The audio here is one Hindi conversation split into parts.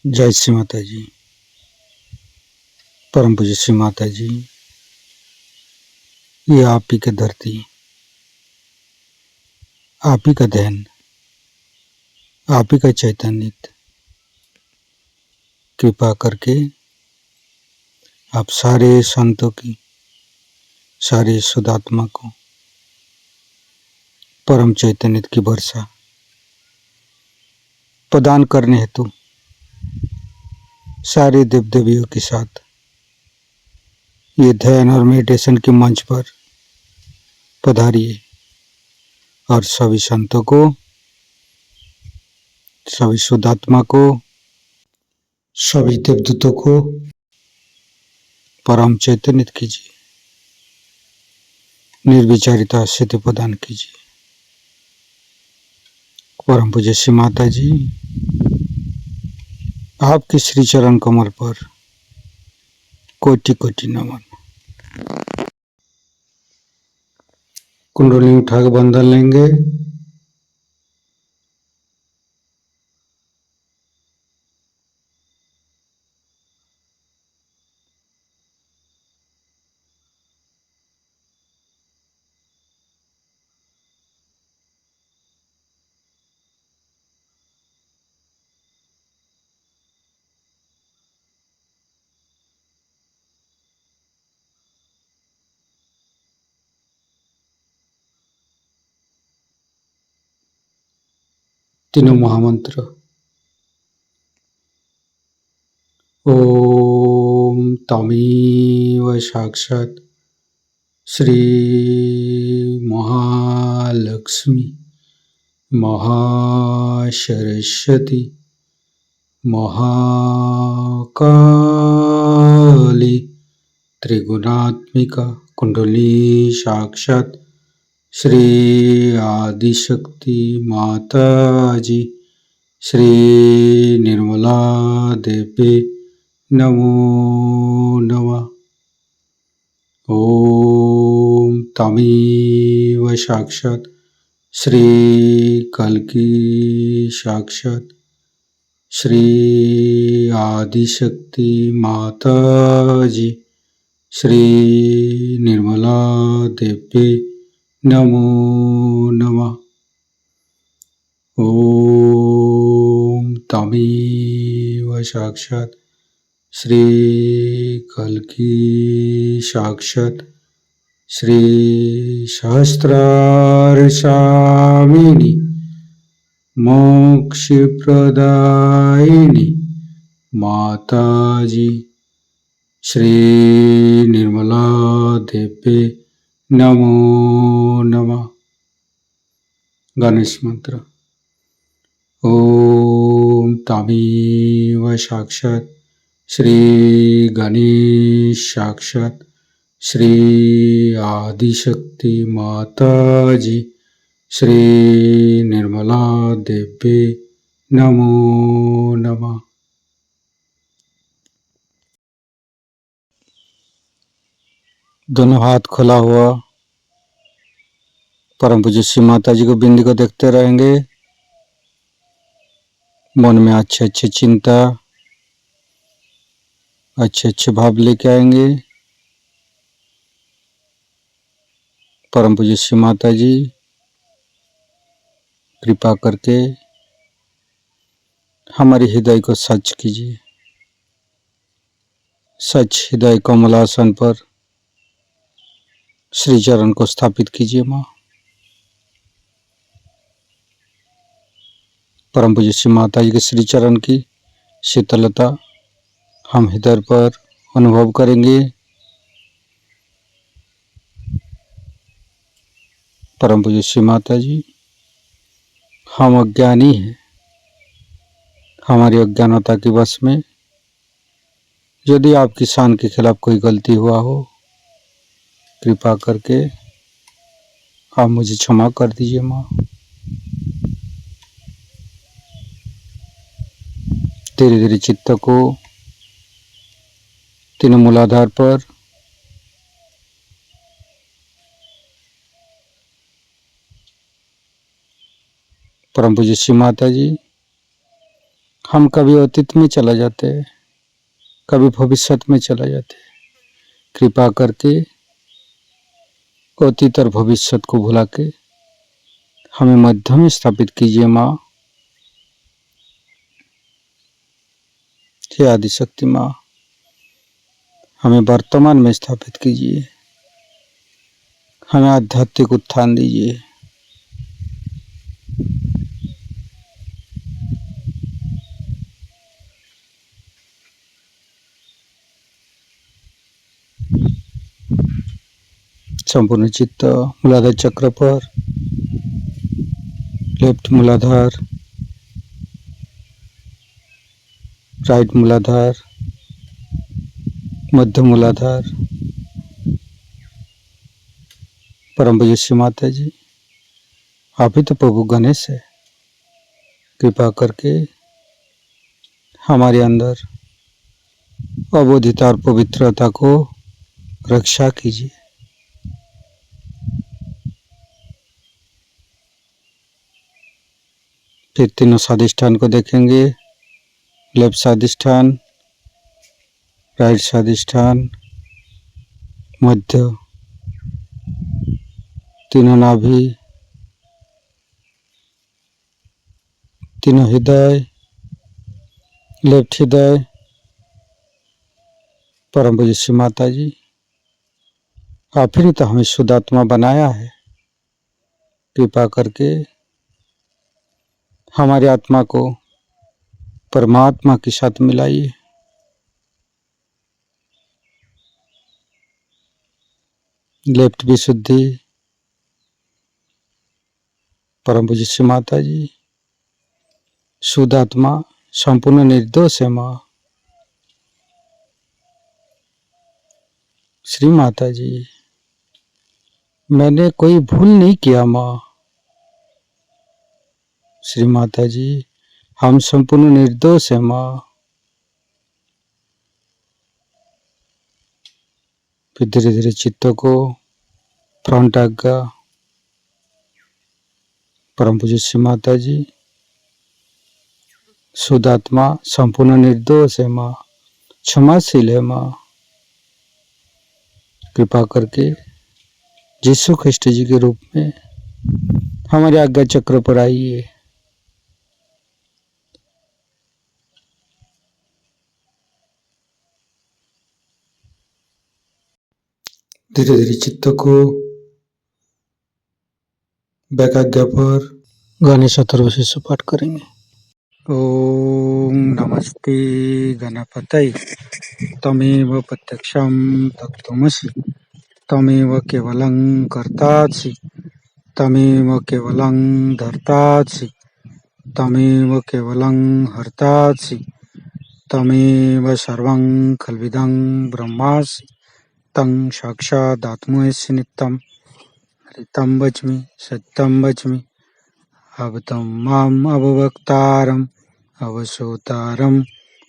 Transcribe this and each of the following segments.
जय श्री माता जी। परम पूज्य श्री माता जी, ये आप ही की धरती, आप ही का ध्यान, आप ही का चैतन्य, कृपा करके आप सारे संतों की, सारे शुद्धात्मा को परम चैतन्य की वर्षा प्रदान करने हेतु सारे देव देवियों के साथ ये ध्यान और मेडिटेशन के मंच पर पधारिए और सभी संतों को, सभी शुद्धात्मा को, सभी देवदूतों को परम चैतन्य कीजिए, निर्विचारिता सिद्धि प्रदान कीजिए। परम पूज्य श्री माता जी, आपके श्री चरण कमल पर कोटि कोटि नमन। कुंडली उठा के बंधन लेंगे। तीनों महामंत्र। ओम तमेव साक्षात् श्री महालक्ष्मी महासरस्वती महाकाली त्रिगुणात्मिका कुंडली साक्षात् श्री आदिशक्ति माता जी श्री निर्मला देवी नमो नमः। ओम तमेव साक्षात् श्री कल्की साक्षात् श्री आदिशक्ति माता जी श्री निर्मला देवी नमो नमः। ओम तमेव साक्षात् श्री कल्की साक्षात् श्री सहस्रारसामिनी मोक्षप्रदायिनी माता जी श्री निर्मला देवी नमो नमः। गणेश मंत्र। ओम तमेव साक्षात् श्री गणेश साक्षात् श्री आदिशक्ति माता जी श्री निर्मला देवी नमो नमः। दोनों हाथ खुला हुआ परम पूज्य श्री माता जी को बिंदी को देखते रहेंगे। मन में अच्छे अच्छे चिंता, अच्छे अच्छे भाव लेके आएंगे। परम पूज्य श्री माता जी कृपा करके हमारे हृदय को सच कीजिए। सच हृदय कमलासन पर श्री चरण को स्थापित कीजिए। माँ परम पूज्य श्री माता जी के श्री चरण की शीतलता हम हृदय पर अनुभव करेंगे। परम पूज्य श्री माता जी, हम अज्ञानी हैं। हमारी अज्ञानता के वश में यदि आपकी शान के खिलाफ कोई गलती हुआ हो, कृपा करके आप मुझे क्षमा कर दीजिए। माँ धीरे धीरे चित्त को तीनों मूलाधार पर परम पूज्य श्री माता जी हम कभी अतीत में चला जाते हैं, कभी भविष्य में चला जाते हैं। कृपा करके अतीत और भविष्य को भुला के हमें मध्य में स्थापित कीजिए माँ। हे आदिशक्ति माँ, हमें वर्तमान में स्थापित कीजिए, हमें आध्यात्मिक उत्थान दीजिए। संपूर्ण चित्त मूलाधार चक्र पर, लेफ्ट मूलाधार, राइट मूलाधार, मध्य मूलाधार। परम पूज्य श्री माता जी, आप ही तो प्रभु गणेश है। कृपा करके हमारे अंदर अबोधिता और पवित्रता को रक्षा कीजिए। फिर तीनों स्वादिष्ठान को देखेंगे। लेफ्ट स्वादिष्ठान, राइट स्वादिष्ठान, मध्य, तीनों नाभि, तीनों हृदय, लेफ्ट हृदय। परम पूज्य श्री माता जी, आप ही ने तो हमें शुद्ध आत्मा बनाया है। कृपा करके हमारी आत्मा को परमात्मा के साथ मिलाइए। लेफ्ट विशुद्धि। परम पूज्य श्री माता जी, शुद्ध आत्मा संपूर्ण निर्दोष है माँ। श्री माता जी, मैंने कोई भूल नहीं किया माँ। श्री माता जी, हम संपूर्ण निर्दोष है माँ। फिर धीरे धीरे चित्त को फ्रंट आज्ञा। परम पूज्य श्री माता जी, शुद्ध आत्मा संपूर्ण निर्दोष है माँ, क्षमाशील है माँ। कृपा करके यीशु ख्रिस्ट जी के रूप में हमारे आज्ञा चक्र पर आइए। धीरे धीरे चित्त को बैक आज्ञा पर गणेश अथर्वशीर्ष पाठ करेंगे। ओम नमस्ते गणपतये, तमेव प्रत्यक्षं तत्त्वमसि, तमेव केवलं कर्तासि, तमेव केवलं धर्तासि, तमेव केवलं हर्तासि, तमेव सर्वं खल्विदं ब्रह्मासि, तं साक्षादात्मसि नित्यं। ऋतं वच्मि सत्यं वच्मि, अवतं माम् अववक्तारम्, अवसोतारम्,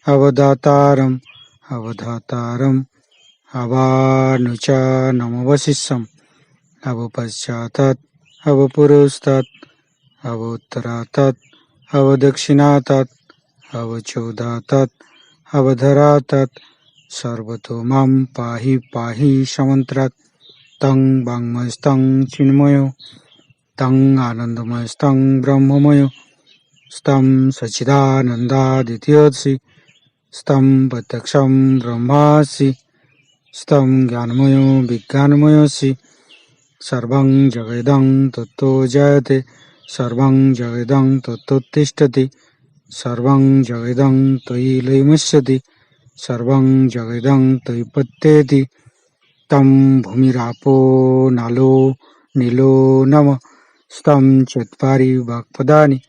अवदातारम्, अवधातारम्, अवानुचानमवशिष्यम्, अवपश्चातात्, अवपुरस्तात्, अवोत्तरातात्, अवदक्षिणातात्, अवचोदातात्, अवधरातात्, सर्वतो मां पाहि पाहि समन्त्रात्। तं वाङ्मयस्तं चिन्मयो, तं आनन्दमयस्तं ब्रह्ममयो, स्तं सच्चिदानन्दादित्योऽसि, स्तं प्रत्यक्षं ब्रह्मासि, स्तं ज्ञानमयो विज्ञानमयोऽसि। सर्वं जगदं तत्तो जायते, सर्वं जगदं तत्तोत्तिष्ठति, सर्वं जगदं त्वयि लयमुच्यते, सर्वं जगदं त्वयि पत्येति। तं भूमिरापो नलो नीलो नमः, स्तं चत्वारि वाक्पदानि,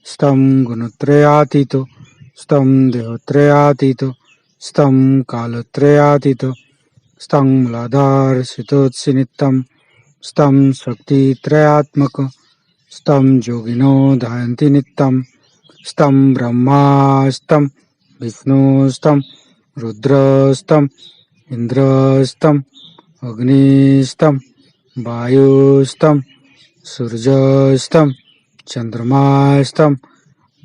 स्तं गुणत्रयातीतो, स्तं देहत्रयातीतो, स्तं कालत्रयातीतो, स्तं मूलाधारस्थितोऽसि नित्यं, स्तं शक्तित्रयात्मक, स्तं योगिनो ध्यायन्ति नित्यं, स्तं ब्रह्मा, स्तं विष्णु, स्तं रुद्रस्तं इन्द्रस्तं अग्निस्तं वायुस्तं सूर्यस्तं चन्द्रमास्तं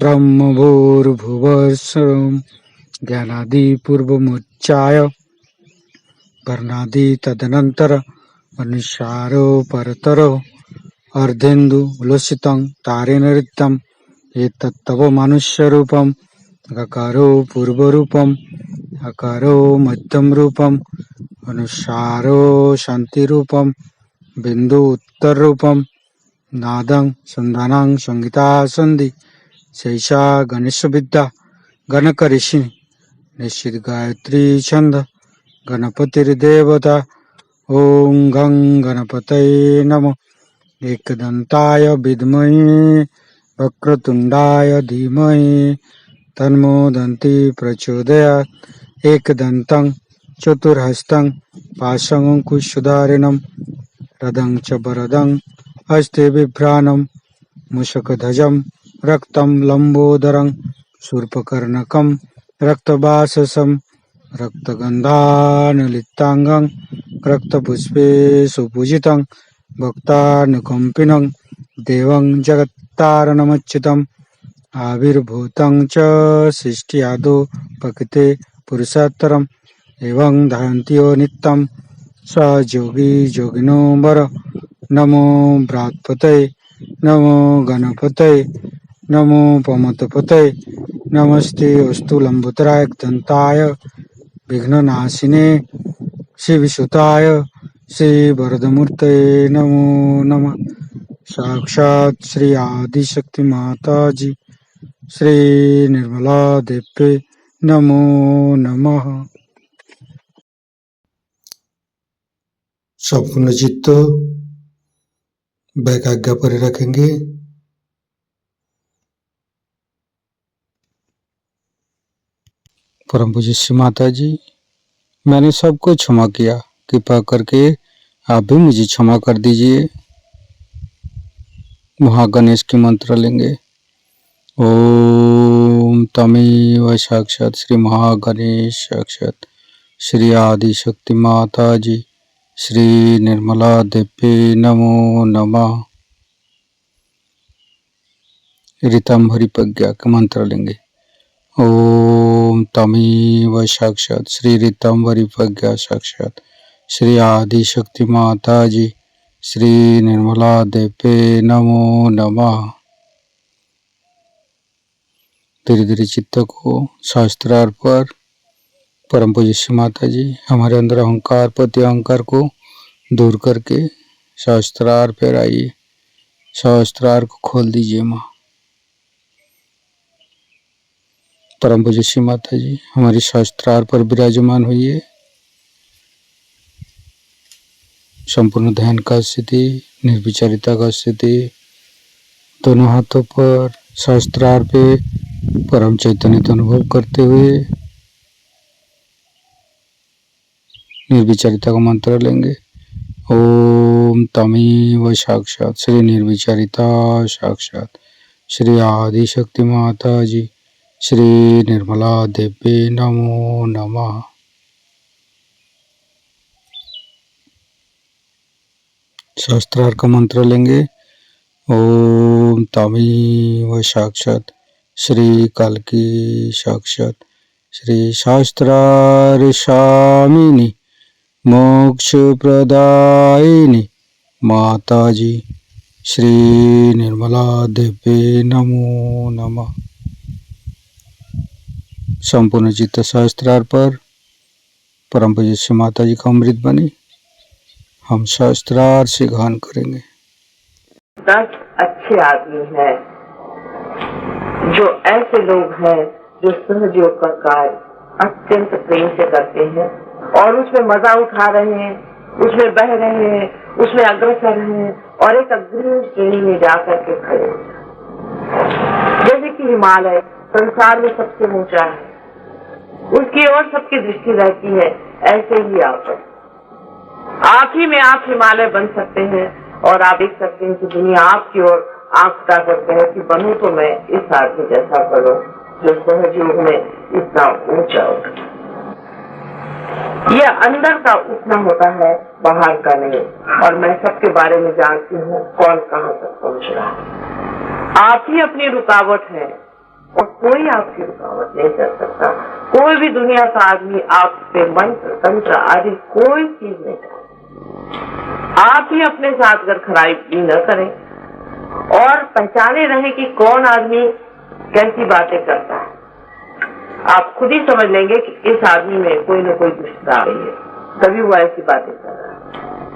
ब्रह्मभूर्भुवस्सुरं ज्ञानादि पूर्वमुच्चाय वर्णादि तदनंतर अनुसारो परतरो अर्धेन्दु उलसितं तारेण ऋतं एतत्तव मनुष्य रूपम अकारो पूर्व रूपम अकारो मध्यम रूपम अनुसारो शांति रूपम बिंदु उत्तर रूपम नादं संधानं संगीता संधि शैषा गणेश विद्या गणक ऋषि निश्चित गायत्री छंद गणपतिर्देवता ओं गं गणपतये नमः एकदन्ताय विद्महे वक्रतुंडाय धीमहि तन्नो दन्ति प्रचोदयात् एकदन्तं चतुर्हस्तं पाशमङ्कुशधारिणं रदं च वरदं हस्ते बिभ्राणं मूषकध्वजं रक्तं लम्बोदरं शूर्पकर्णकं रक्तवाससं रक्तगन्धानुलिप्ताङ्गं रक्तपुष्पे सुपूजितं भक्तानुकम्पिनं देवं जगत्तारणमच्युतम् आविर्भूतं च सृष्ट्यादौ प्रकृते पुरुषोत्तरम् एवं धारन्त्यो नित्यं स योगी योगिनो वर नमो बृहत्पतये नमो गणपतये नमो पमतपतये नमस्ते अस्तु लंबोदराय दंताय विघ्ननाशिने शिवसुताय श्री वरदमूर्तये नमो नमः। साक्षात् श्री आदिशक्ति माता जी श्री निर्मला देवी नमो नमः। संपूर्ण चित्त वैकाग्य पर रखेंगे। परम पूज्य श्री माता जी, मैंने सबको क्षमा किया, कृपा करके आप भी मुझे क्षमा कर दीजिए। महागणेश के मंत्र लेंगे। ओम तमेव साक्षात श्री महागणेश साक्षात श्री आदिशक्ति माता जी श्री निर्मला देवी नमो नमः। ऋतंभरी प्रज्ञा के मंत्र लेंगे। ओम तमेव साक्षात श्री ऋतंभरी प्रज्ञा साक्षात श्री आदिशक्ति माता जी श्री निर्मला देवी नमो नमः। धीरे धीरे चित्त को शास्त्रार्थ पर परम पूज्य श्री माता जी हमारे अंदर अहंकार प्रति अहंकार को दूर करके शास्त्रार्थ पर आइए। शास्त्रार्थ को खोल दीजिए माँ। परम पूज्य श्री माता जी हमारी शास्त्रार्थ पर विराजमान हुई। संपूर्ण ध्यान का स्थिति, निर्विचारिता का स्थिति, दोनों हाथों पर शास्त्रार्थ पे परम चैतन्य का अनुभव करते हुए निर्विचारिता का मंत्र लेंगे। ओम तमेव साक्षात श्री निर्विचारिता साक्षात श्री आदिशक्ति माता जी श्री निर्मला देवी नमो नमः। शास्त्रार्थ का मंत्र लेंगे। ओम तमेव साक्षात श्री कल्की साक्षात श्री शास्त्रार्थ स्वामिनी मोक्ष प्रदायिनी माता जी श्री निर्मला देवी नमो नमः। संपूर्ण चित्त शास्त्रार्थ पर परम पूज्य श्री माता जी का अमृत बने हम शास्त्रार्थ से गान करेंगे। 10 अच्छे आदमी हैं जो ऐसे लोग हैं जो सहयोग का कार्य अत्यंत प्रेम से करते हैं और उसमें मजा उठा रहे हैं, उसमें बह रहे हैं, उसमें अग्रसर हैं और एक अग्रणी श्रेणी में जाकर के खड़े हैं। जैसे कि हिमालय संसार में सबसे ऊंचा है, उसकी ओर सबकी दृष्टि रहती है, ऐसे ही आप ही में आप हिमालय बन सकते हैं और आप देख सकते हैं कि दुनिया आपकी ओर आंख उठा करते हैं कि बनूं तो मैं इस आदमी जैसा बनूं जो सहयोग में इतना ऊंचा उठा। यह अंदर का उठना होता है, बाहर का नहीं। और मैं सबके बारे में जानती हूँ कौन कहाँ तक पहुँच रहा है। आप ही अपनी रुकावट है, और कोई आपकी रुकावट नहीं कर सकता। कोई भी दुनिया का आदमी आप पे मंत्र तंत्र आदि कोई चीज नहीं करे। आप ही अपने साथ अगर खराबी न करें और पहचाने रहे कि कौन आदमी कैसी बातें करता है, आप खुद ही समझ लेंगे कि इस आदमी में कोई न कोई दुष्टता आ रही है, तभी वो ऐसी बातें कर रहा है।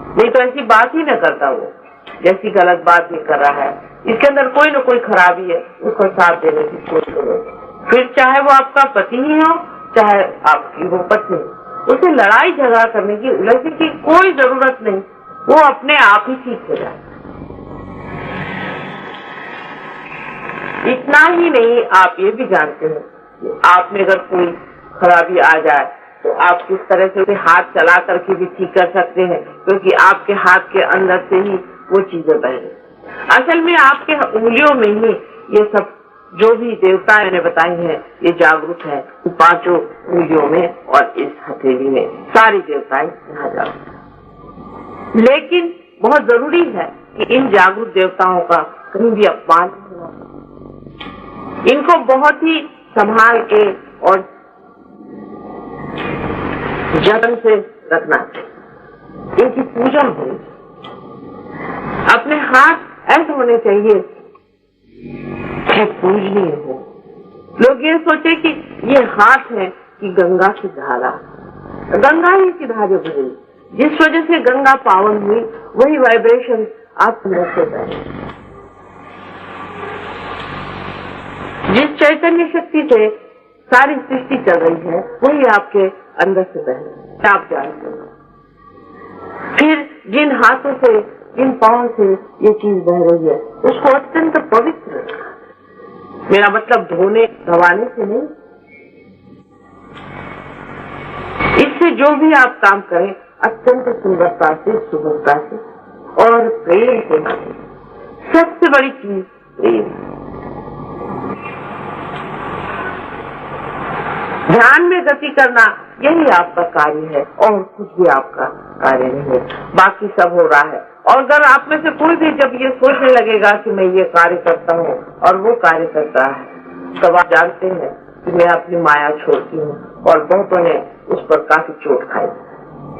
नहीं तो ऐसी बात ही न करता वो, जैसी गलत बात भी कर रहा है। इसके अंदर कोई न कोई खराबी है, उसको साथ देने की कोशिश करो। फिर चाहे वो आपका पति ही हो, चाहे आपकी वो पत्नी, उसे लड़ाई झगड़ा करने की, उलझने की कोई जरूरत नहीं, वो अपने आप ही ठीक हो जाए। इतना ही नहीं, आप ये भी जानते हैं कि आप में अगर कोई खराबी आ जाए तो आप किस तरह से उसे हाथ चला करके भी ठीक कर सकते हैं, क्योंकि आपके हाथ के अंदर से ही वो चीजें बह रही। असल में आपके उंगलियों में ही ये सब जो भी देवताएं मैंने बताई हैं, ये जागरूक है। पांचों उंगलियों में और इस हथेली में सारी देवताएं यहाँ जागरूक। लेकिन बहुत जरूरी है कि इन जागरूक देवताओं का कहीं भी अपमान नहीं होना। इनको बहुत ही संभाल के और जतन से रखना चाहिए। इनकी पूजा होनी चाहिए। अपने हाथ ऐसे होने चाहिए कि पूजनीय हो। लोग ये सोचे कि ये हाथ है कि गंगा की धारा, गंगा ही की धारा बनी, जिस वजह से गंगा पावन हुई, वही वाइब्रेशन आप अंदर से बहे। जिस चैतन्य शक्ति से सारी सृष्टि चल रही है, वही आपके अंदर से बहे, आप जानते हैं। फिर जिन हाथों से, जिन पांव से ये चीज बह रही है, उसको अत्यंत पवित्र रखा। मेरा मतलब धोने धवाने से नहीं, इससे जो भी आप काम करें अत्यंत सुंदरता से, सुगमता से और प्रेम से करें। सबसे बड़ी चीज प्रेम। ध्यान में गति करना यही आपका कार्य है और कुछ भी आपका कार्य नहीं है, बाकी सब हो रहा है। और अगर आप में से कोई भी जब ये सोचने लगेगा कि मैं ये कार्य करता हूँ और वो कार्य करता है, तब आप जानते हैं कि मैं अपनी माया छोड़ती हूँ। और बहुतों ने उस पर काफी चोट खाई।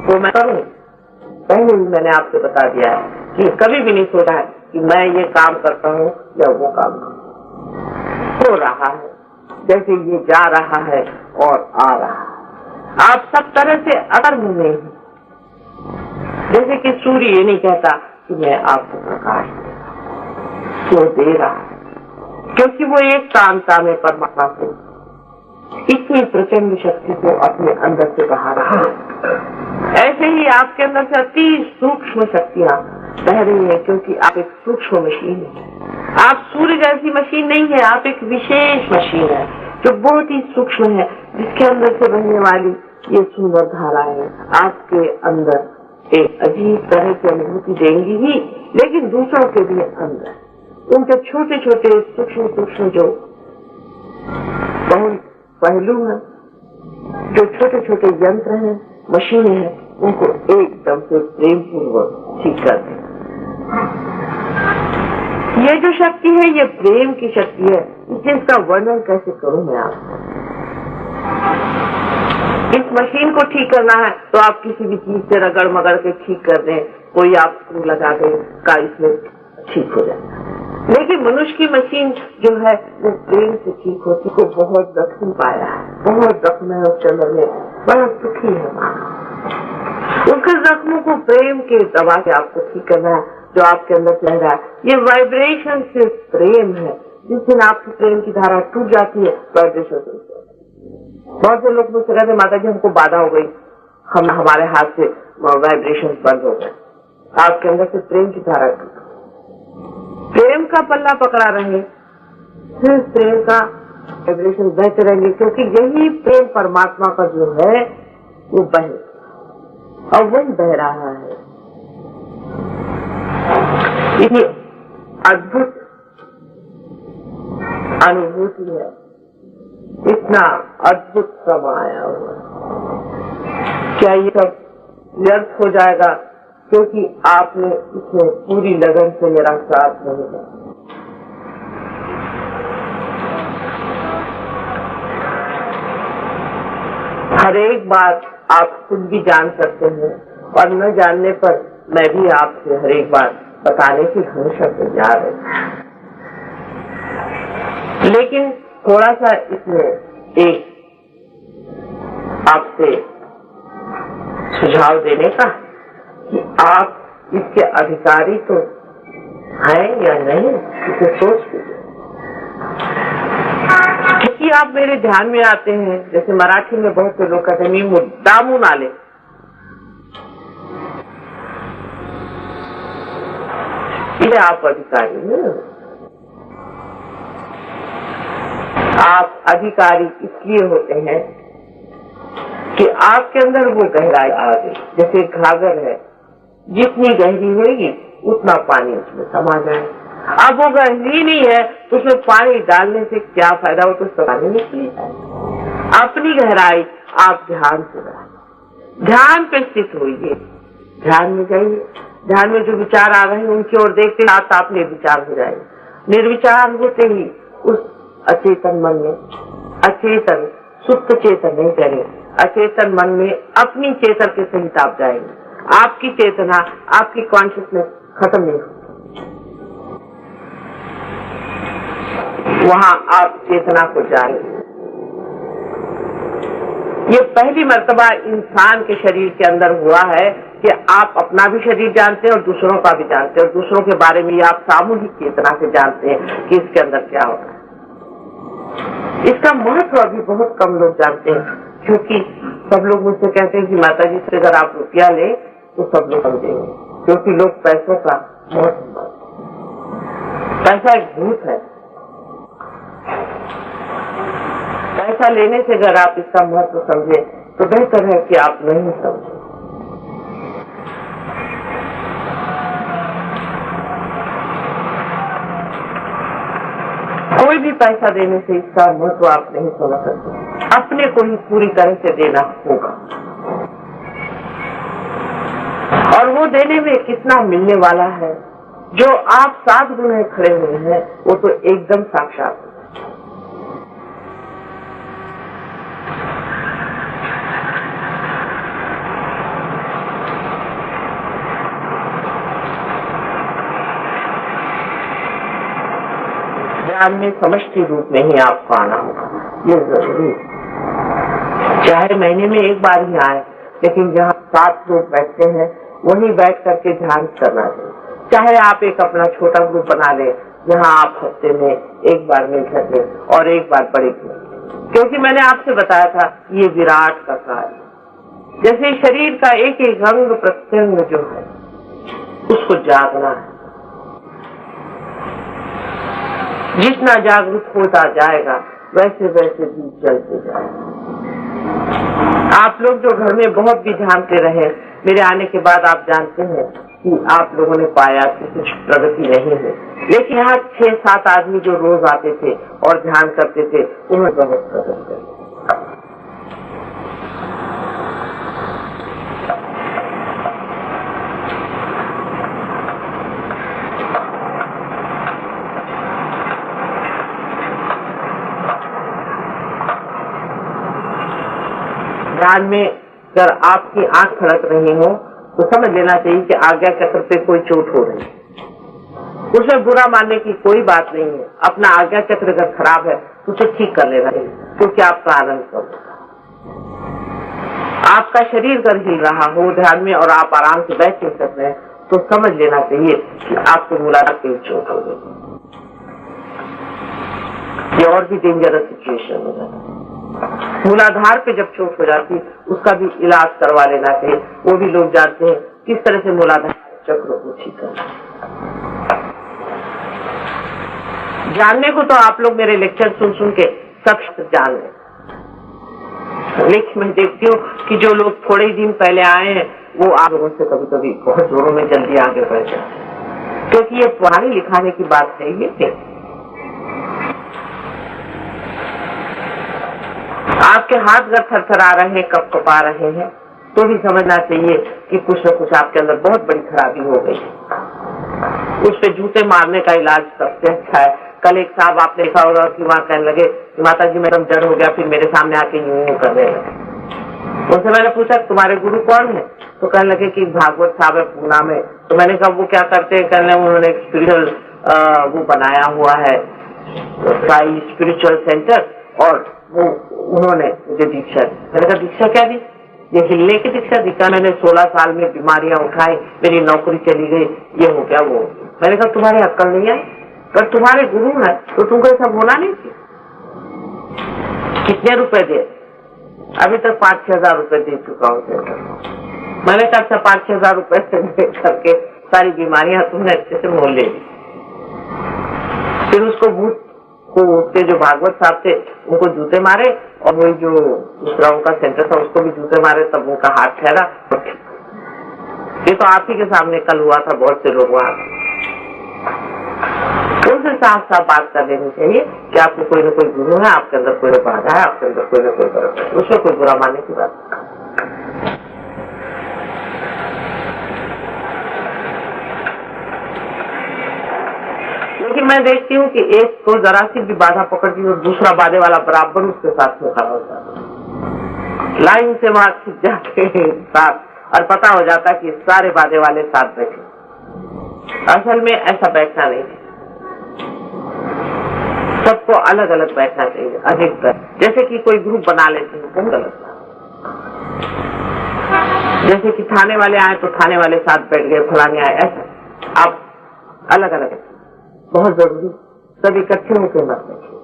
तो मैं करूँ, पहले ही मैंने आपसे बता दिया है कि कभी भी नहीं सोचा है कि मैं ये काम करता हूँ या वो काम हो रहा है, जैसे ये जा रहा है और आ रहा है। आप सब तरह से अकर्म में हैं। जैसे कि सूर्य ये नहीं कहता कि मैं आपको प्रकाश क्यों दे रहा है, क्योंकि वो एक कांता में परमात्मा से इतनी प्रचंड शक्ति को अपने अंदर से बहा रहा है। ऐसे ही आपके अंदर से अति सूक्ष्म शक्तियां बह रही है, क्योंकि आप एक सूक्ष्म मशीन है। आप सूर्य जैसी मशीन नहीं है, आप एक विशेष मशीन है जो बहुत ही सूक्ष्म है, जिसके अंदर से बहने वाली ये सुंदर धाराएं आपके अंदर एक अजीब तरह की अनुभूति देंगी ही, लेकिन दूसरों के भी अंदर उनके छोटे छोटे सूक्ष्म सूक्ष्म जो बहुत पहलू हैं, जो छोटे छोटे यंत्र हैं, मशीनें हैं, उनको एकदम से प्रेम पूर्वक ठीक कर दें। ये जो शक्ति है, ये प्रेम की शक्ति है। इसका वर्णन कैसे करूं मैं आपको? इस मशीन को ठीक करना है तो आप किसी भी चीज से रगड़ मगड़ के ठीक कर दें, कोई आप स्क्रू लगा दें का इसमें ठीक हो जाता है। लेकिन मनुष्य की मशीन जो है वो प्रेम से ठीक होती को बहुत जख्म पाया है, बहुत जख्म है उसके अंदर में, बड़ा सुखी है मानव। उसके जख्मों को प्रेम के दवा से आपको ठीक करना है, जो आपके अंदर चल रहा है। ये वाइब्रेशन सिर्फ प्रेम है। जिस दिन आपकी प्रेम की धारा टूट जाती है, वाइब्रेशन टूट जाती है। बहुत से लोग मुझसे कहते माता जी हमको बाधा हो गई, हमारे हाथ से वाइब्रेशन बंद हो गए। आपके अंदर से प्रेम की धारा टूट, प्रेम का पल्ला पकड़ा रहे, सिर्फ प्रेम का वाइब्रेशन बहते रहेंगे, क्योंकि यही प्रेम परमात्मा का जो है वो बहे और वही बह रहा है। इतनी अद्भुत अनुभूति है, इतना अद्भुत समय आया हुआ। क्या ये सब व्यर्थ हो जाएगा क्योंकि आपने इसमें पूरी लगन से मेरा साथ नहीं दिया? हर एक बात आप खुद भी जान सकते हैं और न जानने पर मैं भी आपसे हर एक बात बताने की हमेशा तैयार है। लेकिन थोड़ा सा इसमें एक आपसे सुझाव देने का कि आप इसके अधिकारी तो हैं या नहीं, इसे सोच लीजिए। क्योंकि आप मेरे ध्यान में आते हैं, जैसे मराठी में बहुत से लोग कहते हैं मी मुद्दामून आले, ये आप अधिकारी हैं। आप अधिकारी इसलिए होते हैं कि आपके अंदर वो गहराई आ गई। जैसे घाघर है, जितनी गहरी होगी उतना पानी उसमें समा जाए। अब वो गहरी नहीं है तो उसमें पानी डालने से क्या फायदा, वो तो पानी निकली। अपनी गहराई आप ध्यान से रहे, ध्यान पे स्थित होइए, ध्यान में जाइए। ध्यान में जो विचार आ रहे हैं उनकी ओर देखते साथ आप निर्विचार हो जाएंगे। निर्विचार होते ही उस अचेतन मन में, अचेतन सुप्त चेतन नहीं करें, अचेतन मन में अपनी चेतन के सहित आप जाएंगे। आपकी चेतना, आपकी कॉन्शियसनेस खत्म नहीं होती, वहां आप चेतना को जाएंगे। ये पहली मर्तबा इंसान के शरीर के अंदर हुआ है कि आप अपना भी शरीर जानते हैं और दूसरों का भी जानते हैं, और दूसरों के बारे में आप सामूहिक चेतना से जानते हैं कि इसके अंदर क्या हो रहा है। इसका महत्व अभी बहुत कम लोग जानते हैं, क्योंकि सब लोग मुझसे कहते हैं कि माता जी से अगर आप रुपया ले तो सब लोग समझेंगे, क्योंकि लोग पैसों का महत्व, पैसा एक भूत है। पैसा लेने से अगर आप इसका महत्व समझे तो बेहतर है कि आप नहीं समझे। कोई भी पैसा देने से इसका महत्व आप नहीं समझ सकते। अपने को ही पूरी तरह से देना होगा, और वो देने में कितना मिलने वाला है। जो आप 7 गुण खड़े हुए हैं वो तो एकदम साक्षात है। ध्यान में समष्टि रूप में ही आपको आना होगा, ये जरूरी। चाहे महीने में एक बार ही आए, लेकिन जहाँ 7 लोग बैठते हैं वहीं बैठ करके ध्यान करना चाहिए। चाहे आप एक अपना छोटा ग्रुप बना लें, जहाँ आप हफ्ते में एक बार मिल सके और एक बार बड़े, क्योंकि मैंने आपसे बताया था ये विराट का कार्य। जैसे शरीर का एक एक अंग प्रत्यंग जो है उसको जागना है। जितना जागरूक होता जाएगा वैसे वैसे दीप जलते जाएगा। आप लोग जो घर में बहुत भी ध्यान रहे, मेरे आने के बाद आप जानते हैं कि आप लोगों ने पाया कि कुछ प्रगति नहीं है। लेकिन यहाँ 6-7 आदमी जो रोज आते थे और ध्यान करते थे, उन्होंने बहुत प्रगति करी। ध्यान में अगर आपकी आंख फड़क रही हो तो समझ लेना चाहिए कि आज्ञा चक्र पे कोई चोट हो रही है। उसमें बुरा मानने की कोई बात नहीं है। अपना आज्ञा चक्र अगर खराब है तो उसे ठीक कर लेना चाहिए, क्योंकि आपका आनंद करो। आपका शरीर अगर हिल रहा हो ध्यान में और आप आराम से बैठ नहीं सकते हैं तो समझ लेना चाहिए कि आपको मूलाधार पे चोट हो गई। ये और भी डेंजरस सिचुएशन हो जाता है। मूलाधार पे जब चोट हो जाती उसका भी इलाज करवा लेना चाहिए। वो भी लोग जानते हैं किस तरह से मूलाधार चक्र को ठीक करना। जानने को तो आप लोग मेरे लेक्चर सुन के सब जान लें, लेकिन मैं देखती हूँ कि जो लोग थोड़े ही दिन पहले आए हैं वो आप लोगों से कभी कभी बहुत जोरों में जल्दी आगे बढ़ जाए, क्योंकि ये पढ़ाने लिखाने की बात है। ये आपके हाथ अगर थरथरा रहे हैं, कपकपा रहे हैं, तो भी समझना चाहिए कि कुछ न कुछ आपके अंदर बहुत बड़ी खराबी हो गई है। उस पे जूते मारने का इलाज सबसे अच्छा है। कल एक साहब आपने देखा होगा कि वहाँ कहने लगे कि माता जी मैं एकदम जड़ हो गया, फिर मेरे सामने आके यूं करने लगे। उनसे मैंने पूछा तुम्हारे गुरु कौन है, तो कहने लगे कि भागवत साहब है पूना में। तो मैंने कहा वो क्या करते हैं, कहने उन्होंने एक स्पिरिचुअल वो बनाया हुआ है साई स्पिरिचुअल सेंटर, और वो उन्होंने मुझे दीक्षा दी। मैंने कहा दीक्षा क्या दी, ये हिलने की दीक्षा दी। कहा मैंने 16 साल में बीमारियां उठाई, मेरी नौकरी चली गई, ये हो गया वो। मैंने कहा तुम्हारी अक्ल नहीं आई, पर तुम्हारे गुरु है तो तुमको ऐसा होना नहीं चाहिए। कितने रुपए दे, अभी तक 5-6 हजार रुपए दे चुका हूँ सेंटर को। मैंने कहा अच्छा 5-6 हजार रुपए से करके सारी बीमारियां तुमने अच्छे से मोल ले ली। फिर उसको भूत को उठते जो भागवत साहब थे उनको जूते मारे, और वही जो दूसरा उनका सेंटर था उसको भी जूते मारे, तब उनका हाथ ठहरा। ये तो आप ही के सामने कल हुआ था, बहुत से लोग वहां। उनसे साफ साफ बात कर लेनी चाहिए कि आपको कोई न कोई गुरु है, आपके अंदर कोई न बाधा है, आपके अंदर कोई न कोई गलत है, उसमें कोई बुरा मानने की बात। लेकिन मैं देखती हूँ कि एक को जरा सी भी बाधा पकड़ती और दूसरा बाधे वाला बराबर उसके साथ में खड़ा होता है, लाइन से वहां खिंच जाते हैं साथ, और पता हो जाता कि सारे बाधे वाले साथ बैठे। असल में ऐसा बैठना नहीं है, सबको अलग अलग बैठना चाहिए अधिकतर। जैसे कि कोई ग्रुप बना लेते हैं, बहुत गलत बात। जैसे कि थाने वाले आए तो थाने वाले साथ बैठ गए, फलाने आए, ऐसा आप अलग अलग, बहुत जरूरी सब इकट्ठे होकर मत बैठिए।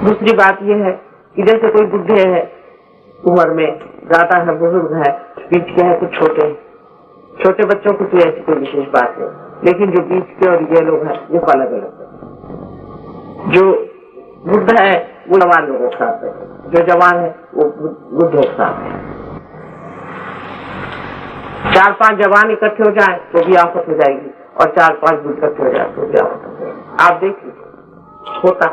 दूसरी बात यह है कि जैसे कोई बुढ़े है, उम्र में ज्यादा है, बुजुर्ग है, बीच के है, कुछ छोटे हैं, छोटे बच्चों को तो ऐसी कोई विशेष बात नहीं, लेकिन जो बीच के और ये लोग हैं ये अलग अलग है। जो बुढ़ा है वो जवान लोगों के साथ है, जो जवान है वो बुढ़ों के साथ है। 4-5 जवान इकट्ठे हो जाए तो भी आफत हो जाएगी, और 4-5 बुढ़ इकट्ठे हो जाए तो भी आफत हो जाएगी। आप देखिए होता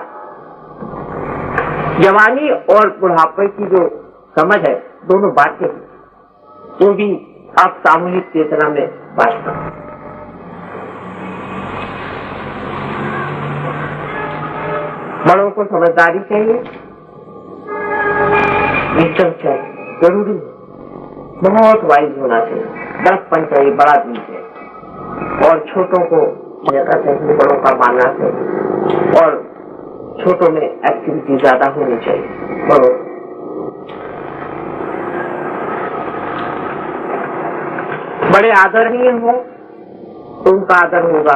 जवानी और बुढ़ापे की जो समझ है, दोनों बातें वो भी आप सामूहिक चेतना में बात करें। बड़ों को समझदारी चाहिए, विजडम चाहिए, जरूरी है, बहुत वाइज होना चाहिए, बड़प्पन चाहिए, बड़ा बीज है, और छोटों को मान्यता चाहिए, बड़ों का मानना चाहिए, और छोटों में एक्टिविटी ज्यादा होनी चाहिए। बड़ों बड़े आदरणीय हो तो उनका आदर होगा,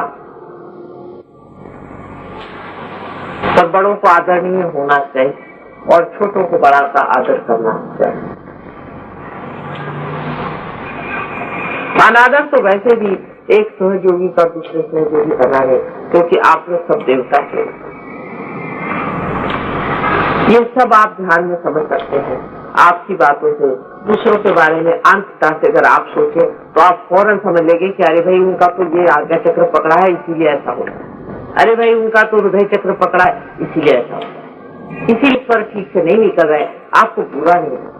पर बड़ों को आदरणीय होना चाहिए और छोटों को बड़ा का आदर करना चाहिए। अनादर तो वैसे भी एक सहयोगी का दूसरे सहयोगी बना है, क्योंकि आप लोग सब देवता के। ये सब आप ध्यान में समझ सकते हैं। आपकी बातों से दूसरों के बारे में अंततः से अगर आप सोचे तो आप फौरन समझ लेंगे कि अरे भाई उनका तो ये आज्ञा चक्र पकड़ा है इसीलिए ऐसा हो रहा है, अरे भाई उनका तो हृदय चक्र पकड़ा है इसीलिए ऐसा हो रहा है, इसीलिए पर ठीक से नहीं निकल रहे। आपको बुरा नहीं लगे,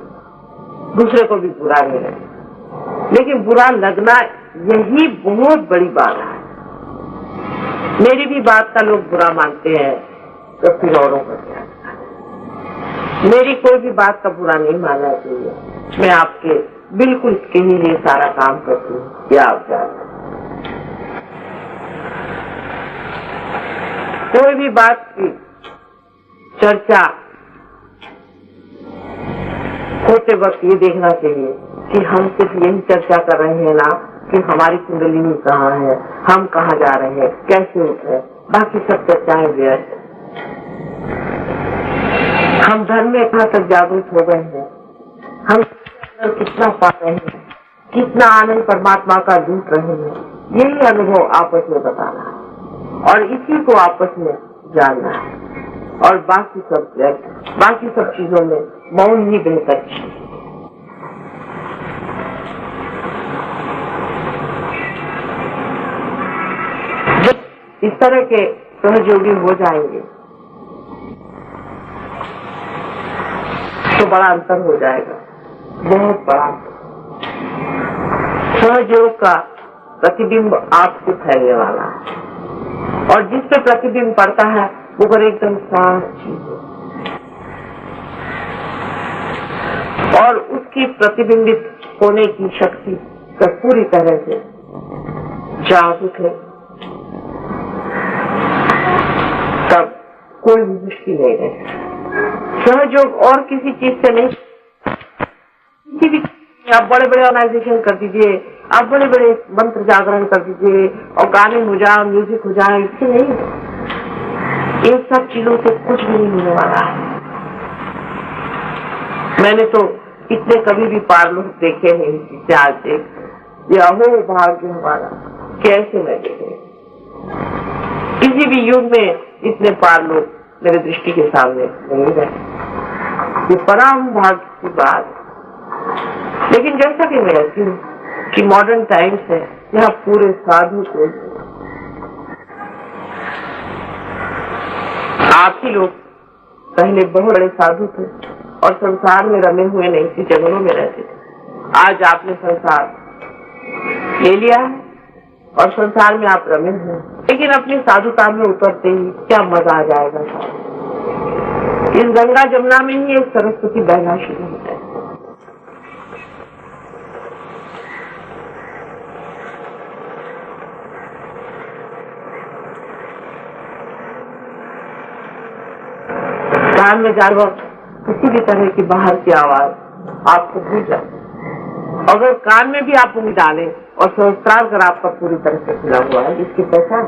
दूसरे को भी बुरा नहीं लगे, लेकिन बुरा लगना यही बहुत बड़ी बात है। मेरी भी बात का लोग बुरा मानते हैं तो फिर औरों का क्या। मेरी कोई भी बात का बुरा नहीं मानना चाहिए। मैं आपके बिल्कुल इसके ही लिए सारा काम करती हूँ, ये आप जानते हैं। कोई भी बात की चर्चा होते वक्त ये देखना चाहिए कि हम सिर्फ यही चर्चा कर रहे हैं ना कि हमारी कुंडलिनी कहाँ है, हम कहाँ जा रहे हैं, कैसे उठ रहे, बाकी सब चर्चाएं व्यर्थ। हम धर्म में कहाँ तक जागरूक हो गए हैं, हम कितना पा रहे हैं, कितना आनंद परमात्मा का लूट रहे हैं, यही अनुभव आपस में बताना है और इसी को आपस में जानना है। और बाकी सब चीजों में मौन ही बेहतर चीज। जब इस तरह के सहयोगी हो जाएंगे तो बड़ा अंतर हो जाएगा, बहुत बड़ा। सहयोग का प्रतिबिंब आपको फैलने वाला है और जिस पे प्रतिबिंब पड़ता है वो पर एकदम साफ चीज है और उसकी प्रतिबिंबित होने की शक्ति का पूरी तरह से जागरूक है, तब कोई भी मुश्किल नहीं है। सहयोग और किसी चीज से नहीं, किसी भी आप बड़े बड़े ऑर्गेनाइजेशन कर दीजिए, आप बड़े बड़े मंत्र जागरण कर दीजिए और गाने हो जाए, म्यूजिक हो जाए, इससे नहीं। इन सब चीजों से कुछ भी नहीं होने वाला है। मैंने तो इतने कभी भी पार लोग देखे नहीं जिससे आज देख या हो भाग्य हमारा कैसे मैं देखे। किसी भी युग में इतने पार लोग मेरे दृष्टि के सामने नहीं रहे, ये परम भाग्य की बात। लेकिन जैसा कि मैं कहती हूँ कि मॉडर्न टाइम्स है, यहाँ पूरे साधु को आप ही लोग पहले बहुत बड़े साधु थे और संसार में रमे हुए नहीं थे, जंगलों में रहते थे। आज आपने संसार ले लिया है और संसार में आप रमे हुए, लेकिन अपनी साधुता में उतरते ही क्या मजा आ जाएगा। इस गंगा जमुना में ही एक सरस्वती बहना शुरू हो जाए। कान में जाए वक्त किसी भी तरह की बाहर की आवाज आपको भूल जाए। अगर कान में भी आप उंगली डालें और सहस्त्रार अगर आपका पूरी तरह से खुला हुआ है, जिसकी पहचान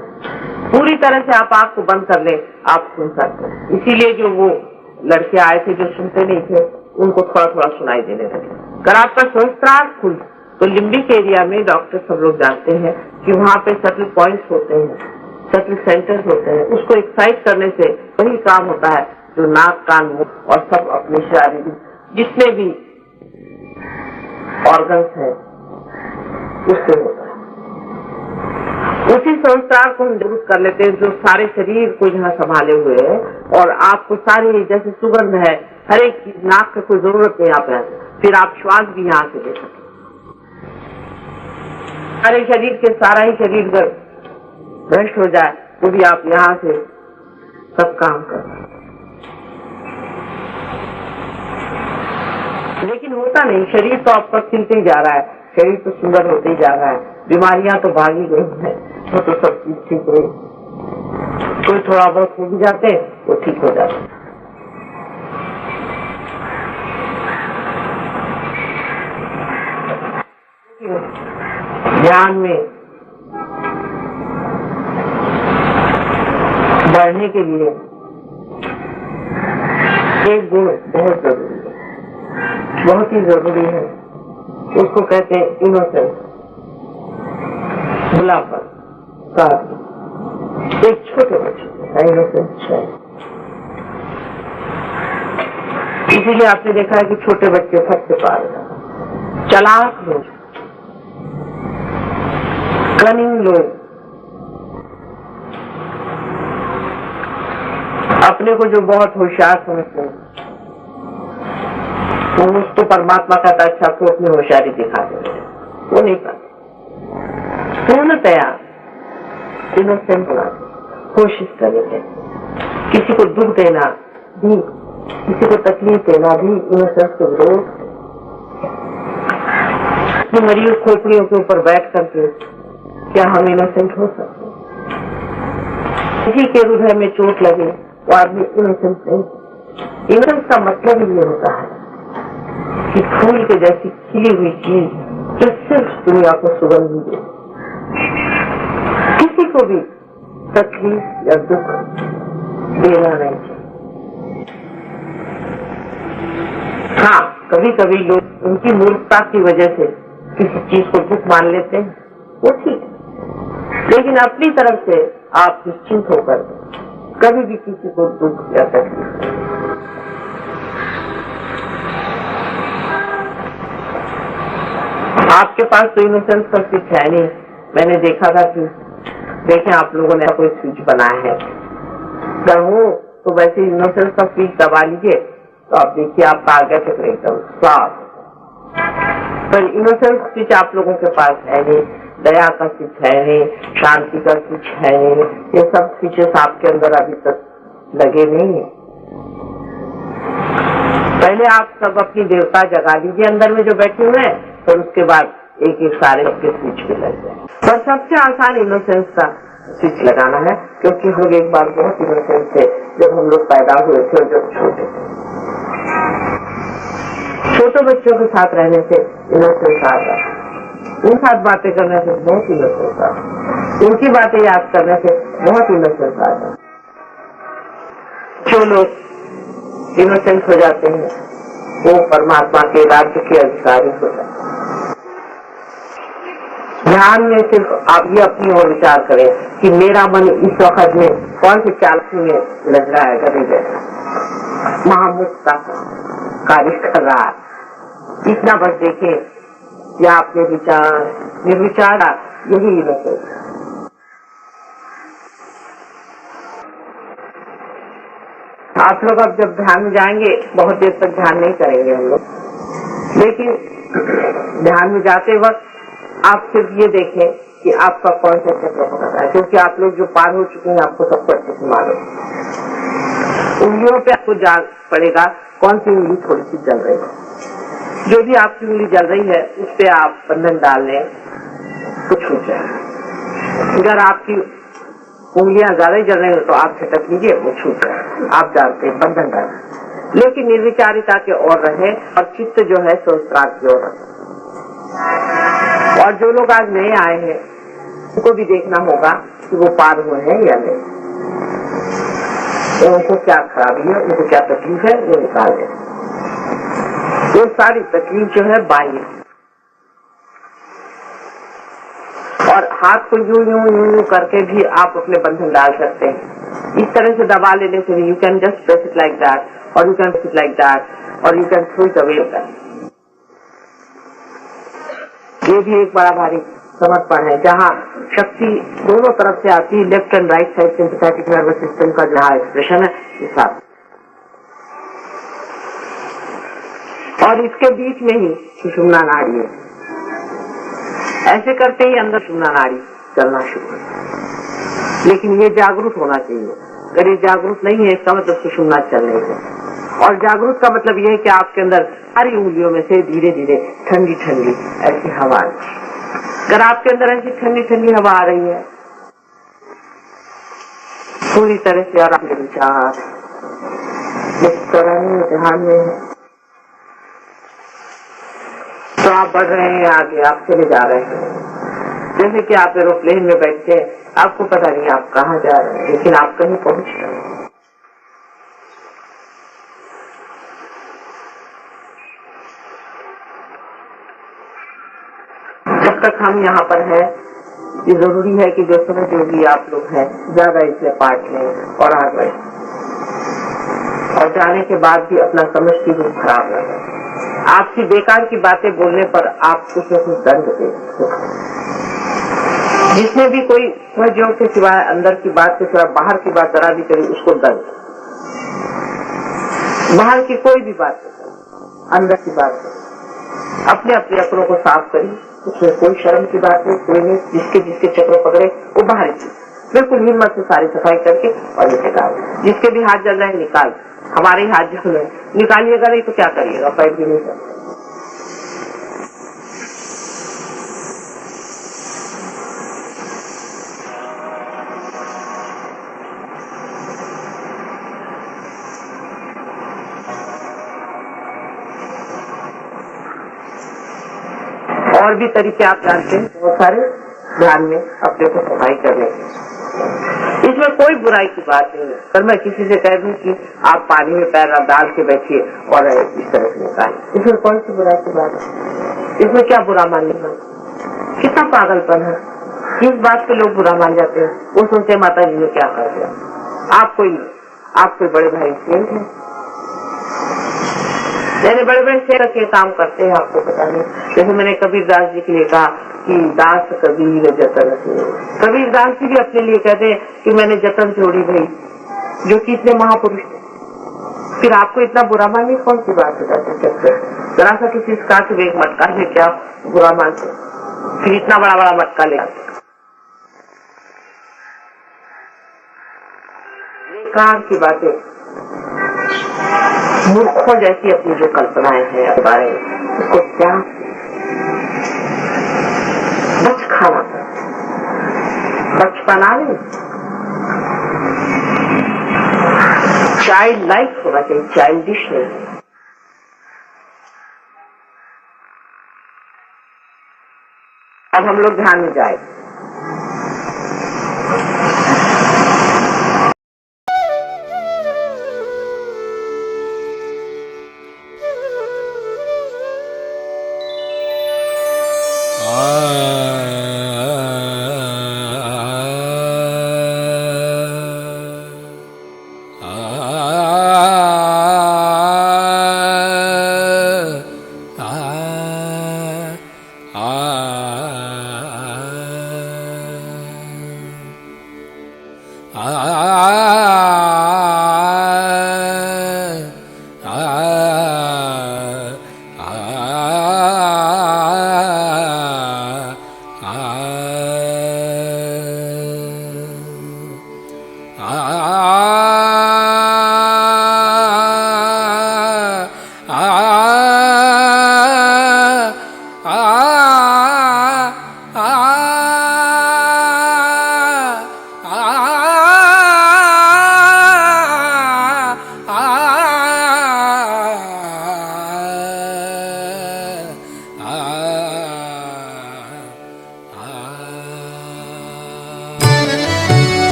पूरी तरह से आप आँख को बंद कर ले, आप सुन सकते हैं। इसीलिए जो वो लड़के आए थे जो सुनते नहीं थे, उनको थोड़ा थोड़ा सुनाई देने लगे। अगर आपका सहस्त्रार खुल तो लिम्बिक एरिया में डॉक्टर सब लोग जानते हैं कि वहाँ पे सटल पॉइंट्स होते हैं, सटल सेंटर्स होते हैं। उसको एक्साइट करने से वही काम होता है जो नाक, कान, मुंह और सब अपने शारीरिक जितने भी ऑर्गन्स हैं उससे होता है। उसी संस्कार को हम जरूर कर लेते हैं जो सारे शरीर को यहाँ संभाले हुए है और आपको सारी जैसे सुगंध है, हर एक चीज, नाक की कोई जरूरत नहीं आप है, फिर आप श्वास भी यहाँ से ले सकते। सारे शरीर के सारा ही शरीर अगर भ्रष्ट हो जाए तो भी आप यहाँ से सब काम कर सकते। लेकिन होता नहीं, शरीर तो आपका खिलते ही जा रहा है, शरीर तो सुंदर होते ही जा रहा है, बीमारियां तो भागी गई है, वो तो सब चीज ठीक रही। कोई थोड़ा बहुत हो भी जाते वो ठीक हो जाते। ध्यान में बढ़ने के लिए एक गुण बहुत जरूरी है, बहुत ही जरूरी है। उसको कहते हैं इनोसेंस, भुलापन। एक छोटे बच्चे इनोसेंस है। इसीलिए आपने देखा है कि छोटे बच्चे सबसे पार चालाक लोग, कनिंग लोग, अपने को जो बहुत होशियार समझते हैं उसको परमात्मा कहता अच्छा तो अपनी होशियारी दिखा देते, वो नहीं पाते। पूर्णतया इनोसेंट होना कोशिश करेंगे। किसी को दुख देना भी, किसी को तकलीफ देना भी इनोसेंस के विरोध। मरीज खोपड़ियों के ऊपर बैठ करके क्या हम इनोसेंट हो सकते? किसी के हृदय में चोट लगे वो आदमी इनोसेंट नहीं। इनोसेंस का मतलब ये होता है कि फूल के जैसी खिली हुई चीज जो सिर्फ दुनिया को सुगंध दे, किसी को भी तकलीफ या दुख देना नहीं चाहिए। हाँ, कभी कभी लोग उनकी मूर्खता की वजह से किसी चीज को दुख मान लेते हैं, वो ठीक है, लेकिन अपनी तरफ से आप निश्चिंत होकर कभी भी किसी को दुख या तकलीफ नहीं। आपके पास तो इनोसेंस का स्विच है नहीं। मैंने देखा था कि देखें आप लोगों ने कोई स्विच बनाया है, अगर हो तो वैसे इनोसेंस का स्विच दबा लीजिए तो आप देखिए आपका आगे तक एकदम साफ। पर इनोसेंस स्विच आप लोगों के पास है नहीं, दया का स्विच है नहीं, शांति का स्विच है नहीं, ये सब स्विचेस आपके अंदर अभी तक लगे नहीं है। पहले आप सब अपनी देवता जगा लीजिए अंदर में जो बैठे हुए हैं, फिर उसके बाद एक एक सारे सबके स्विच पे लग जाए। पर सबसे आसान इनोसेंस का स्विच लगाना है, क्योंकि हम एक बार बहुत इनोसेंस थे जब हम लोग पैदा हुए थे और जब छोटे थे। छोटे बच्चों के साथ रहने से इनोसेंस आता है, उन साथ बातें करने से बहुत इनोसेंस आता है, उनकी बातें याद करने से बहुत इनोसेंस आता है। जो लोग इनोसेंस हो जाते हैं वो परमात्मा के राज्य के अधिकारी हो जाते हैं। ध्यान में सिर्फ आप ये अपनी ओर विचार करें कि मेरा मन इस वक्त में कौन सी चालकी में लग रहा है, कभी महामुक्त का कार्य कर रहा है, इतना बस देखें। या आपने विचार निर्विचार, यही इनोसेंस। आप लोग अब जब ध्यान में जाएंगे, बहुत देर तक ध्यान नहीं करेंगे हम लोग, लेकिन ध्यान में जाते वक्त आप सिर्फ ये देखें कि आपका कौन सा चक्र पकड़ रहा है, क्योंकि आप लोग जो पार हो चुके हैं आपको सबको अच्छे से मालूम। उंगलियों पे आपको जान पड़ेगा कौन सी उंगली थोड़ी सी जल रही है। जो भी आपकी उंगली जल रही है उस पे आप बंधन डाल लें तो छूट जाए। अगर आपकी उंगलियां ज्यादा ही जल रही है तो आप झटक लीजिए, वो छूट जाए। आप जानते हैं बंधन डाल, लेकिन निर्विचारिता के ओर रहे और चित्त जो है संस्कार की ओर रहे। और जो लोग आज नए आए हैं उनको भी देखना होगा कि वो पार हुए हैं या नहीं, उनको क्या खराबी है, उनको क्या तकलीफ है, वो निकाल दें। वो सारी तकलीफ जो है बाह्य, और हाथ को यूं यूं यूं यूं करके भी आप अपने बंधन डाल सकते हैं। इस तरह से दबा लेने से you can just press it like that, और you can press it like that, और you can throw it away. ये भी एक बड़ा भारी समर्पण है, जहाँ शक्ति दोनों तरफ से आती है, left and right side sympathetic nervous system का जहाँ एक्सप्रेशन है इस साथ, और इसके बीच में ही सुषुम्ना नाड़ी है। ऐसे करते ही अंदर सुषुम्ना नाड़ी चलना शुरू है, लेकिन ये जागरूक होना चाहिए। अगर ये जागरूक नहीं है इसका मतलब सुषुम्ना चल नहीं है। और जागरूक का मतलब यह है कि आपके अंदर सारी उंगलियों में से धीरे धीरे ठंडी ठंडी ऐसी हवा है। अगर आपके अंदर ऐसी ठंडी ठंडी हवा आ रही है पूरी तरह से, और आपके विचार इस तरह ध्यान में है, तो आप बढ़ रहे हैं आगे, आप चले जा रहे हैं। जैसे कि आप एरोप्लेन में बैठते हैं, आपको पता नहीं आप कहाँ जा रहे हैं, लेकिन आप कहीं पहुंच रहे हैं। जब तक हम यहाँ पर हैं, ये जरूरी है कि जो सहयोगी आप लोग हैं ज्यादा इसमें पार्ट लें और आ गए, और जाने के बाद भी अपना समझ की रूप खराब न है। आपकी बेकार की बातें बोलने पर आप कुछ न कुछ दंड दे। जिसने भी कोई सहयोग के सिवाय अंदर की बात के सिवाय बाहर की बात जरा भी करी, उसको दंड। बाहर की कोई भी बात नहीं, अंदर की बात नहीं। अपने अपने अकड़ों को साफ करिए, उसमें कोई शर्म की बात नहीं, कोई नहीं। जिसके जिसके चक्र पकड़े वो बाहर की बिल्कुल हिम्मत से सारी सफाई करके और निकाल। जिसके भी हाथ जल रहे हैं निकाल, हमारे ही हाथ जल रहे हैं, निकालिएगा नहीं तो क्या करिएगा, पैर भी नहीं सकते। और भी तरीके आप जानते हैं बहुत सारे ध्यान में अपने को सफाई करने के। इसमें कोई बुराई की बात नहीं है। अगर मैं किसी से कह दूं कि आप पानी में पैर डाल के बैठिए और इस तरह से निकालिए, इसमें कौन सी बुराई की बात है? इसमें क्या बुरा मानेगा? कितना पागलपन है। किस बात पे लोग बुरा मान जाते हैं? वो सोचते माता जी ने क्या कर दिया। आप कोई बड़े भाई शेर है, मैंने बड़े बड़े शेर के काम करते हैं, आपको पता नहीं। जैसे मैंने कबीरदास जी के लिए कहा कि दास कबीर जतन से, कबीरदास जी भी अपने लिए कहते हैं कि मैंने जतन छोड़ी भाई, जो कि इतने महापुरुष थे। फिर आपको इतना बुरा मानने कौन सी बात है? जरा सा किसी काट एक मटका है क्या बुरा मानते, फिर इतना बड़ा बड़ा मटका ले आते। बेकार की बातें, मूर्खों जैसी अपनी जो कल्पनाएं हैं अपने बारे में, उसको त्याग बच खाना, बचपना नहीं, चाइल्ड लाइफ होना चाहिए, चाइल्डिश नहीं। अब हम लोग ध्यान में जाए।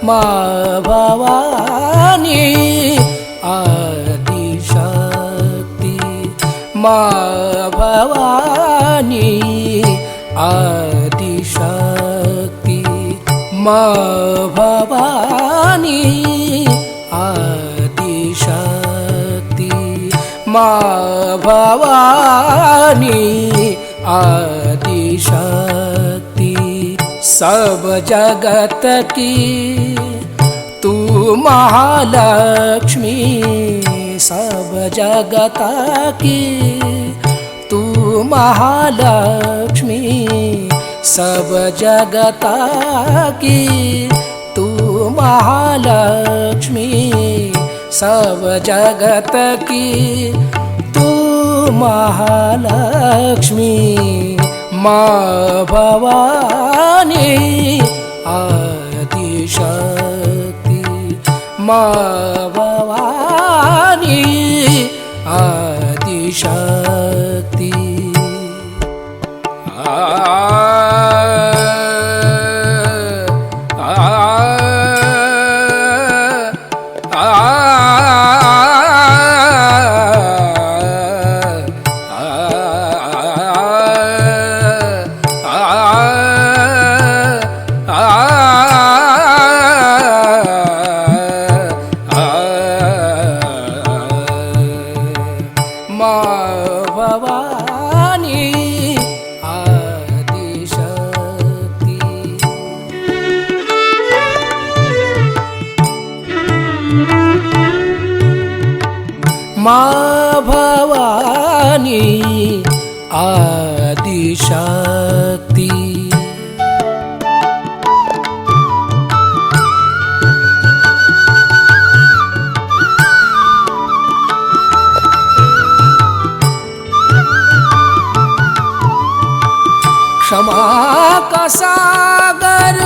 माँ भवानी आदिशक्ति, माँ भवानी आदिशक्ति, माँ भवानी आदिशक्ति। सब जगत की तू महालक्ष्मी, सब जगत की तू महालक्ष्मी, सब जगत की तू महालक्ष्मी, सब जगत की तू महालक्ष्मी। माँ भवानी आदिशक्ति, माँ भवानी आदिशक्ति। माँ भवानी आदिशक्ति। क्षमा का सागर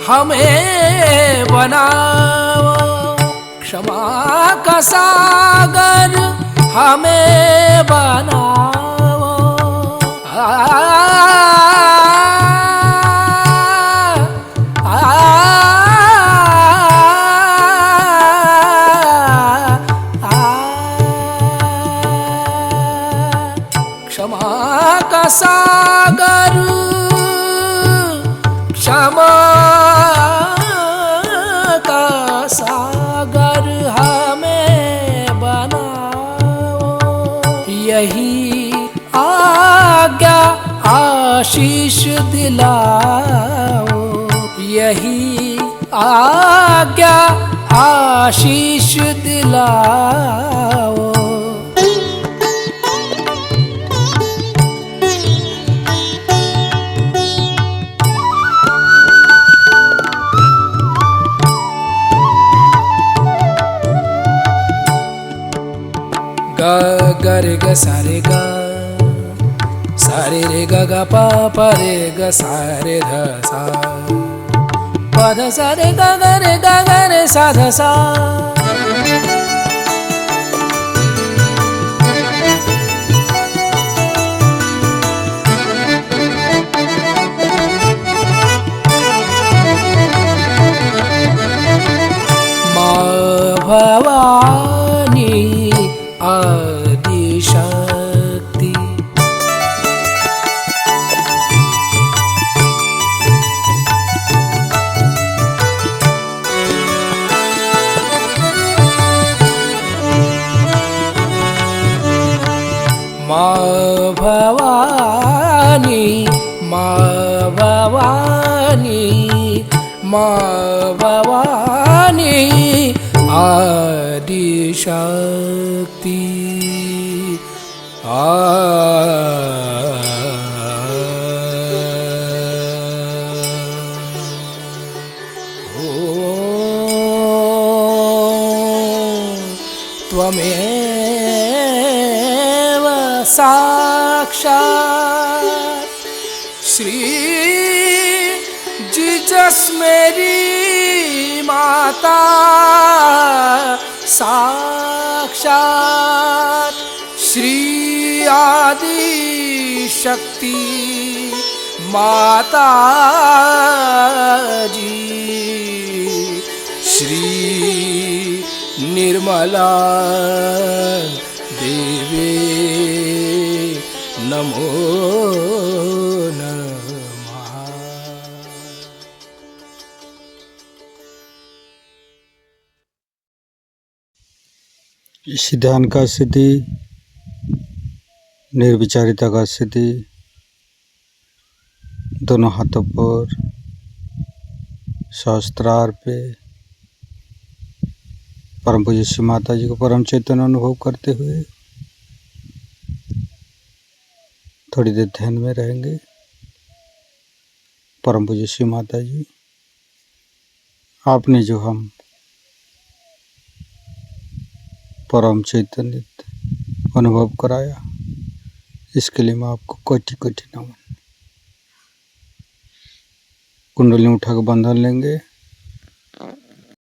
हमें बनाओ, क्षमा का सागर हमें बनाओ। क्षमा का सागर, क्षमा का सागर हमें बनाओ। यही आज्ञा आशीष दिलाओ, यही आज्ञा आशीष दिलाओ। ग रे ग सा रे ग, सा रे रे ग ग प रे ग सा रे ध सा, प ध सा रे ग रे सा ध सा। भवानी आदिशक्ति, माँ भवानी, माँ भवानी, माँ भवानी आदिशक्ति। त्वमेव साक्षात् श्री जीसस मेरी माता, साक्षात श्री आदि शक्ति माता जी, श्री निर्मला देवी नमो नमः। इस ध्यान का स्थिति, निर्विचारिता का स्थिति, दोनों हाथों पर सहस्त्रार पे परम पूज्य श्री माता जी को परम चैतन्य अनुभव करते हुए थोड़ी देर ध्यान में रहेंगे। परम पूज्य श्री माता जी, आपने जो हम परम चैतन्य अनुभव कराया, इसके लिए मैं आपको कोटि कोटि नमन। कुंडली उठा के बंधन लेंगे।